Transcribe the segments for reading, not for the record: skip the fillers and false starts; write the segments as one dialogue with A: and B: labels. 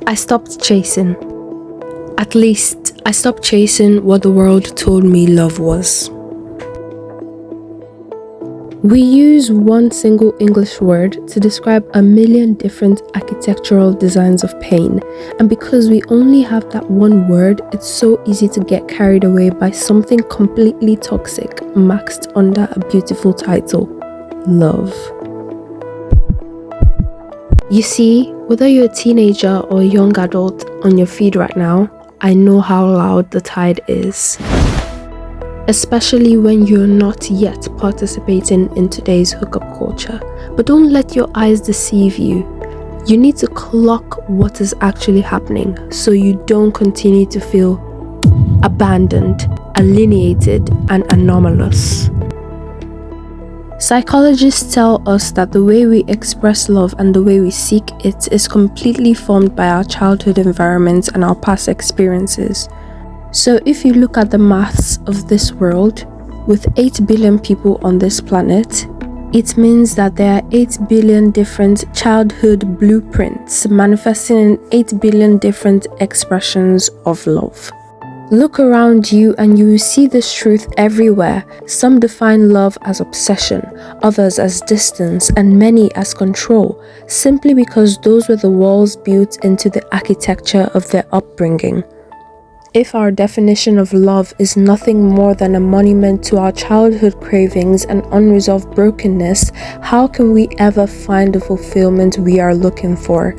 A: I stopped chasing. At least, I stopped chasing what the world told me love was. We use one single English word to describe a million different architectural designs of pain, and because we only have that one word, it's so easy to get carried away by something completely toxic maxed under a beautiful title: love. You see, whether you're a teenager or a young adult on your feed right now, I know how loud the tide is. Especially when you're not yet participating in today's hookup culture. But don't let your eyes deceive you. You need to clock what is actually happening so you don't continue to feel abandoned, alienated, and anomalous. Psychologists tell us that the way we express love and the way we seek it is completely formed by our childhood environments and our past experiences. So if you look at the maths of this world, with 8 billion people on this planet, it means that there are 8 billion different childhood blueprints manifesting in 8 billion different expressions of love. Look around you and you will see this truth everywhere. Some define love as obsession, others as distance, and many as control, simply because those were the walls built into the architecture of their upbringing. If our definition of love is nothing more than a monument to our childhood cravings and unresolved brokenness, how can we ever find the fulfillment we are looking for?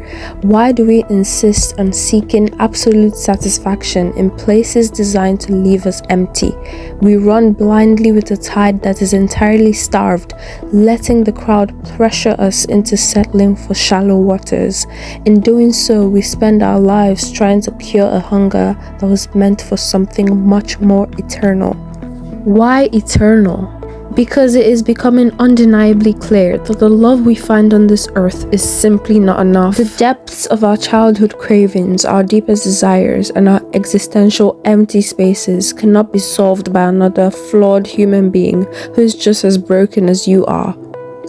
A: Why do we insist on seeking absolute satisfaction in places designed to leave us empty? We run blindly with a tide that is entirely starved, letting the crowd pressure us into settling for shallow waters. In doing so, we spend our lives trying to cure a hunger that was meant for something much more eternal. Why eternal? Because it is becoming undeniably clear that the love we find on this earth is simply not enough. The depths of our childhood cravings, our deepest desires, and our existential empty spaces cannot be solved by another flawed human being who is just as broken as you are.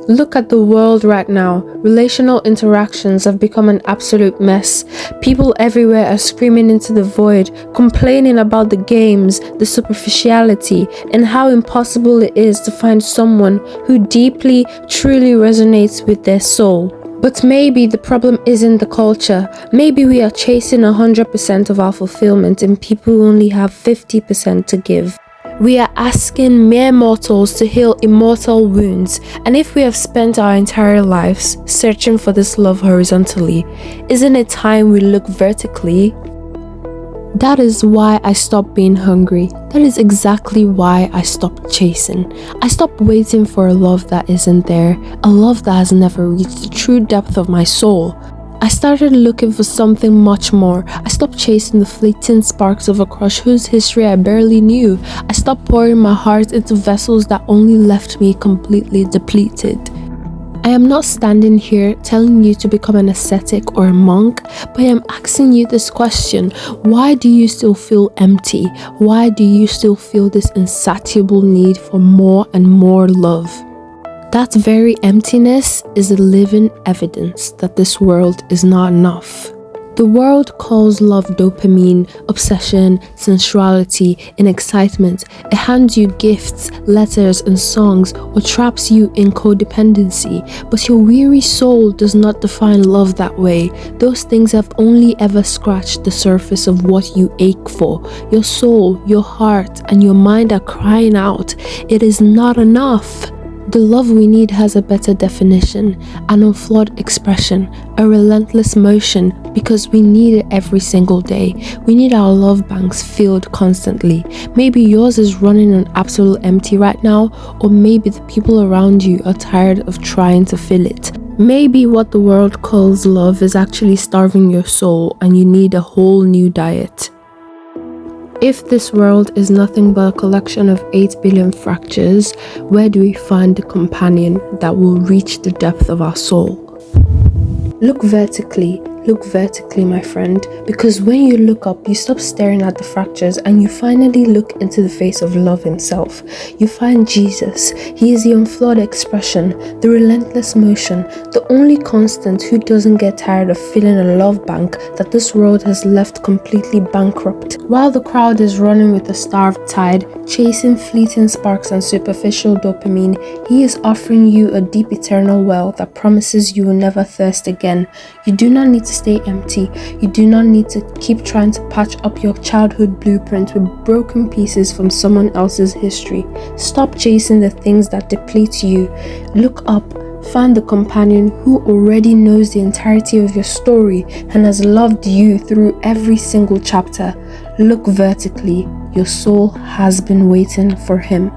A: Look at the world right now. Relational interactions have become an absolute mess. People everywhere are screaming into the void, complaining about the games, the superficiality, and how impossible it is to find someone who deeply, truly resonates with their soul. But maybe the problem isn't the culture. Maybe we are chasing 100% of our fulfillment and people who only have 50% to give. We are asking mere mortals to heal immortal wounds, and if we have spent our entire lives searching for this love horizontally, isn't it time we look vertically? That is why I stopped being hungry. That is exactly why I stopped chasing. I stopped waiting for a love that isn't there, a love that has never reached the true depth of my soul. I started looking for something much more. I stopped chasing the fleeting sparks of a crush whose history I barely knew. I stopped pouring my heart into vessels that only left me completely depleted. I am not standing here telling you to become an ascetic or a monk, but I am asking you this question: why do you still feel empty? Why do you still feel this insatiable need for more and more love? That very emptiness is a living evidence that this world is not enough. The world calls love dopamine, obsession, sensuality, and excitement. It hands you gifts, letters, and songs, or traps you in codependency. But your weary soul does not define love that way. Those things have only ever scratched the surface of what you ache for. Your soul, your heart, and your mind are crying out, "It is not enough." The love we need has a better definition, an unflawed expression, a relentless motion, because we need it every single day. We need our love banks filled constantly. Maybe yours is running on absolute empty right now, or maybe the people around you are tired of trying to fill it. Maybe what the world calls love is actually starving your soul and you need a whole new diet. If this world is nothing but a collection of 8 billion fractures, where do we find the companion that will reach the depth of our soul? Look vertically. Look vertically, my friend, because when you look up, you stop staring at the fractures and you finally look into the face of love himself. You find Jesus. He is the unflawed expression, the relentless motion, the only constant who doesn't get tired of filling a love bank that this world has left completely bankrupt. While the crowd is running with a starved tide, chasing fleeting sparks and superficial dopamine, he is offering you a deep eternal well that promises you will never thirst again. You do not need to stay empty. You do not need to keep trying to patch up your childhood blueprint with broken pieces from someone else's history. Stop chasing the things that deplete you. Look up. Find the companion who already knows the entirety of your story and has loved you through every single chapter. Look vertically. Your soul has been waiting for him.